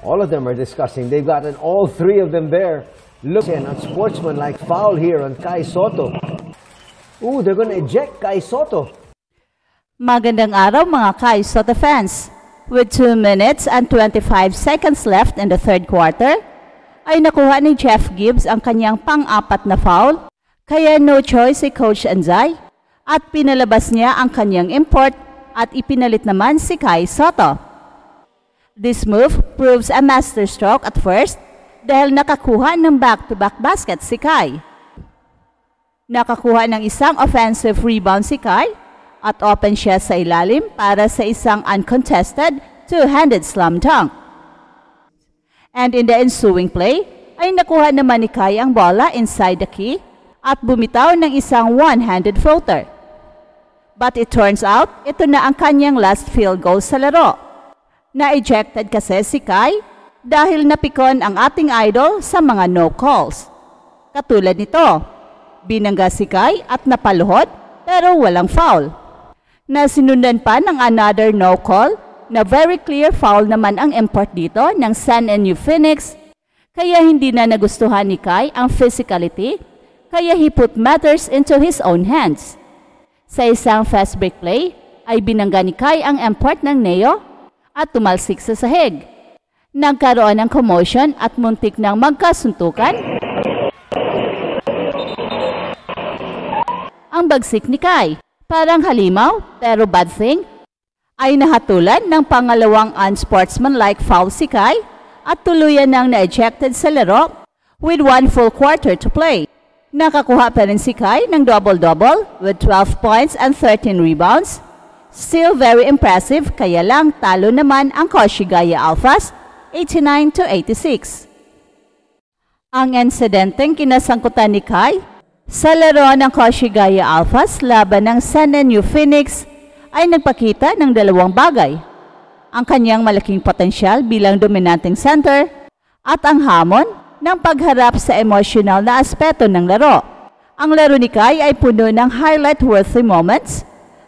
All of them are discussing. They've gotten all three of them there. Look at unsportsmanlike foul here on Kai Soto. Ooh, they're going to eject Kai Soto. Magandang araw mga Kai Soto fans. With 2 minutes and 25 seconds left in the third quarter, ay nakuha ni Jeff Gibbs ang kanyang pang-apat na foul. Kaya no choice si Coach Anzay at pinalabas niya ang kanyang import at ipinalit naman si Kai Soto. This move proves a masterstroke at first dahil nakakuha ng back-to-back basket si Kai. Nakakuha ng isang offensive rebound si Kai at open siya sa ilalim para sa isang uncontested two-handed slam dunk. And in the ensuing play, ay nakuha naman ni Kai ang bola inside the key at bumitaw ng isang one-handed floater. But it turns out, ito na ang kanyang last field goal sa laro. Na-ejected kasi si Kai dahil napikon ang ating idol sa mga no calls. Katulad nito, binangga si Kai at napaluhod pero walang foul. Nasinundan pa ng another no call na very clear foul naman ang import dito ng San NU Phoenix. Kaya hindi na nagustuhan ni Kai ang physicality, kaya he put matters into his own hands. Sa isang fast break play ay binangga ni Kai ang import ng Neo at tumalsik sa sahig. Nagkaroon ng commotion at muntik ng magkasuntukan. Ang bagsik ni Kai, parang halimaw pero bad thing, ay nahatulan ng pangalawang unsportsmanlike foul si Kai at tuluyan nang na-ejected sa laro with 1 full quarter to play. Nakakuha pa rin si Kai ng double-double with 12 points and 13 rebounds. Still very impressive, kaya lang talo naman ang Koshigaya Alphas 89-86. Ang insidenteng kinasangkutan ni Kai sa laro ng Koshigaya Alphas laban ng San NU Phoenix ay nagpakita ng dalawang bagay. Ang kanyang malaking potensyal bilang dominanteng center at ang hamon ng pagharap sa emotional na aspeto ng laro. Ang laro ni Kai ay puno ng highlight-worthy moments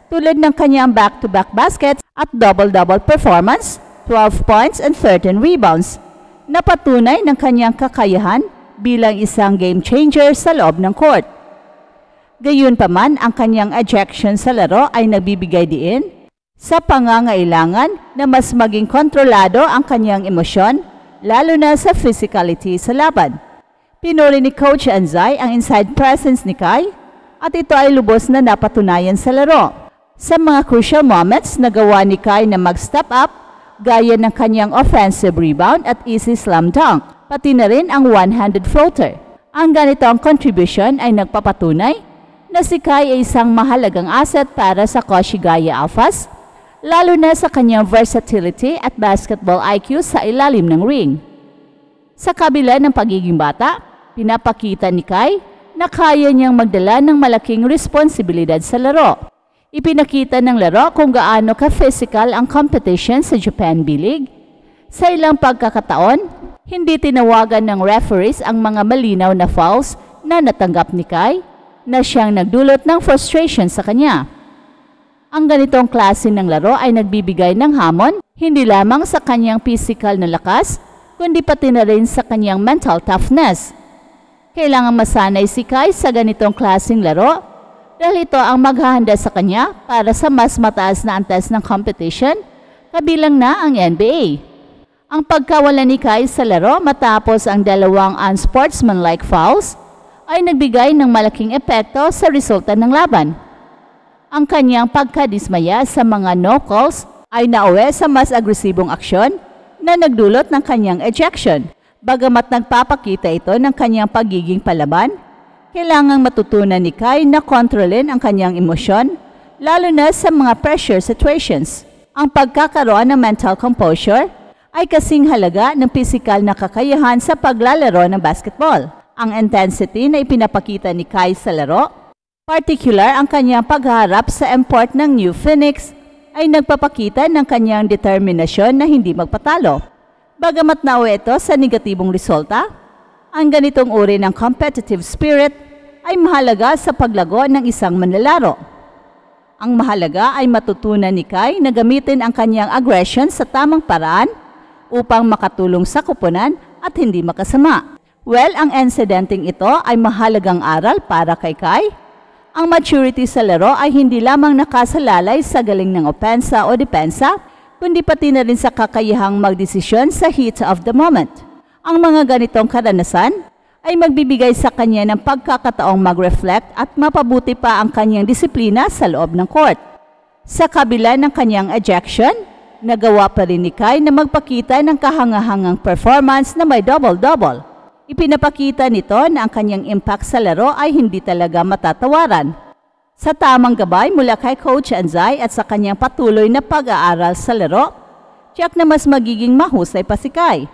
tulad ng kanyang back-to-back baskets at double-double performance, 12 points and 13 rebounds, na patunay ng kanyang kakayahan bilang isang game changer sa loob ng court. Gayunpaman, ang kanyang ejection sa laro ay nagbibigay diin sa pangangailangan na mas maging kontrolado ang kanyang emosyon, lalo na sa physicality sa laban. Pinuri ni Coach Anzay ang inside presence ni Kai at ito ay lubos na napatunayan sa laro. Sa mga crucial moments, nagawa ni Kai na mag-step up gaya ng kanyang offensive rebound at easy slam dunk, pati na rin ang one-handed floater. Ang ganitong contribution ay nagpapatunay na si Kai ay isang mahalagang asset para sa Koshigaya Alphas, lalo na sa kanyang versatility at basketball IQ sa ilalim ng ring. Sa kabila ng pagiging bata, pinapakita ni Kai na kaya niyang magdala ng malaking responsibilidad sa laro. Ipinakita ng laro kung gaano ka-physical ang competition sa Japan B-League. Sa ilang pagkakataon, hindi tinawagan ng referees ang mga malinaw na fouls na natanggap ni Kai na siyang nagdulot ng frustration sa kanya. Ang ganitong klase ng laro ay nagbibigay ng hamon hindi lamang sa kanyang physical na lakas, kundi pati na rin sa kanyang mental toughness. Kailangan masanay si Kai sa ganitong klaseng laro dahil ito ang maghahanda sa kanya para sa mas mataas na antas ng competition, kabilang na ang NBA. Ang pagkawala ni Kai sa laro matapos ang dalawang unsportsmanlike fouls ay nagbigay ng malaking epekto sa resulta ng laban. Ang kanyang pagkadismaya sa mga no calls ay nauwi sa mas agresibong aksyon na nagdulot ng kanyang ejection. Bagamat nagpapakita ito ng kanyang pagiging palaban, kailangang matutunan ni Kai na kontrolin ang kanyang emosyon, lalo na sa mga pressure situations. Ang pagkakaroon ng mental composure ay kasing halaga ng pisikal na kakayahan sa paglalaro ng basketball. Ang intensity na ipinapakita ni Kai sa laro, particular ang kanyang pagharap sa import ng New Phoenix, ay nagpapakita ng kanyang determinasyon na hindi magpatalo. Bagamat nauwi ito sa negatibong resulta, ang ganitong uri ng competitive spirit ay mahalaga sa paglago ng isang manlalaro. Ang mahalaga ay matutunan ni Kai na gamitin ang kanyang aggression sa tamang paraan upang makatulong sa kuponan at hindi makasama. Well, ang insidenteng ito ay mahalagang aral para kay Kai. Ang maturity sa laro ay hindi lamang nakasalalay sa galing ng opensa o depensa, kundi pati na rin sa kakayahang magdesisyon sa heat of the moment. Ang mga ganitong karanasan ay magbibigay sa kanya ng pagkakataong mag-reflect at mapabuti pa ang kanyang disiplina sa loob ng court. Sa kabila ng kanyang ejection, nagawa pa rin ni Kai na magpakita ng kahangahangang performance na may double-double. Ipinapakita nito na ang kanyang impact sa laro ay hindi talaga matatawaran. Sa tamang gabay mula kay Coach Anzai at sa kanyang patuloy na pag-aaral sa laro, tiyak na mas magiging mahusay pa si Kai.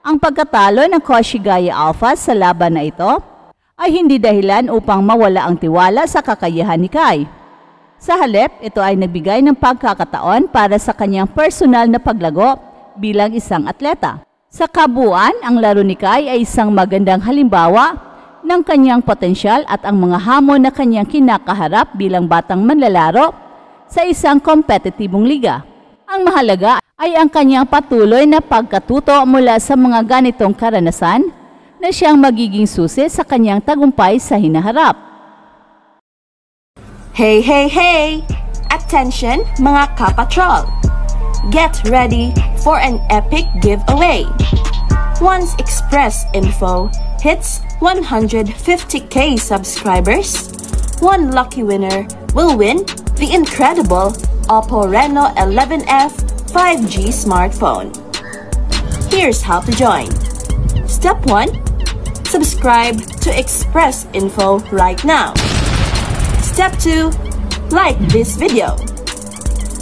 Ang pagkatalo ng Koshigaya Alpha sa laban na ito ay hindi dahilan upang mawala ang tiwala sa kakayahan ni Kai. Sa halip, ito ay nagbigay ng pagkakataon para sa kanyang personal na paglago bilang isang atleta. Sa kabuuan, ang laro ni Kai ay isang magandang halimbawa ng kanyang potensyal at ang mga hamon na kanyang kinakaharap bilang batang manlalaro sa isang kompetitibong liga. Ang mahalaga ay ang kanyang patuloy na pagkatuto mula sa mga ganitong karanasan na siyang magiging susi sa kanyang tagumpay sa hinaharap. Hey, hey, hey! Attention mga kapatrol! Get ready for an epic giveaway. Once Express Info hits 150k subscribers, one lucky winner will win the incredible Oppo Reno 11F 5G smartphone. Here's how to join. Step 1. Subscribe to Express Info right now. Step 2. Like this video.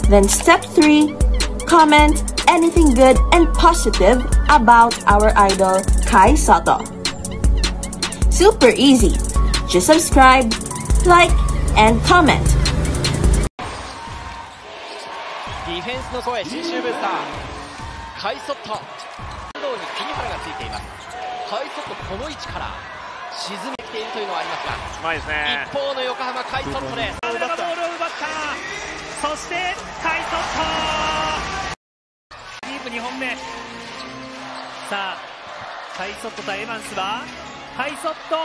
Then step 3. Comment anything good and positive about our idol Kai Soto. Super easy. Just subscribe, like, and comment. ディフェンスの声、信州ブースターカイソット中央に桐原がついています。カイソットこの位置から沈めてきているというのはありますが、うまいですね。一方の横浜カイソットです。ボールを奪った。そしてカイソットキープ2本目。さあカイソット対エバンスはカイソット、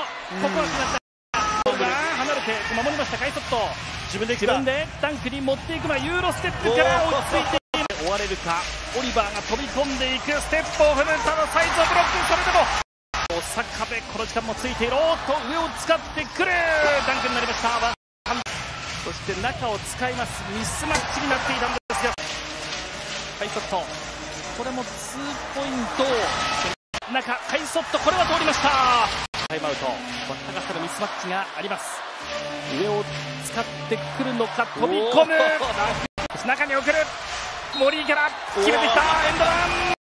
ここは決まった。ボールが離れて守りましたカイソット。自分でダンクに持っていくのはユーロステップから落ち着いて終われるか。オリバーが飛び込んでいく、ステップを踏む、ただサイズをブロック、それでもサッカーでこの時間もついている。おっと上を使ってくるダンクになりました。そして中を使います。ミスマッチになっていたんですが、カイソットこれも2ポイント。中カイソット、これは通りました。タイムアウト。高さのミスマッチがあります。上を使ってくるのか、飛び込む、中に送る、森井から決めてきた。エンドラン。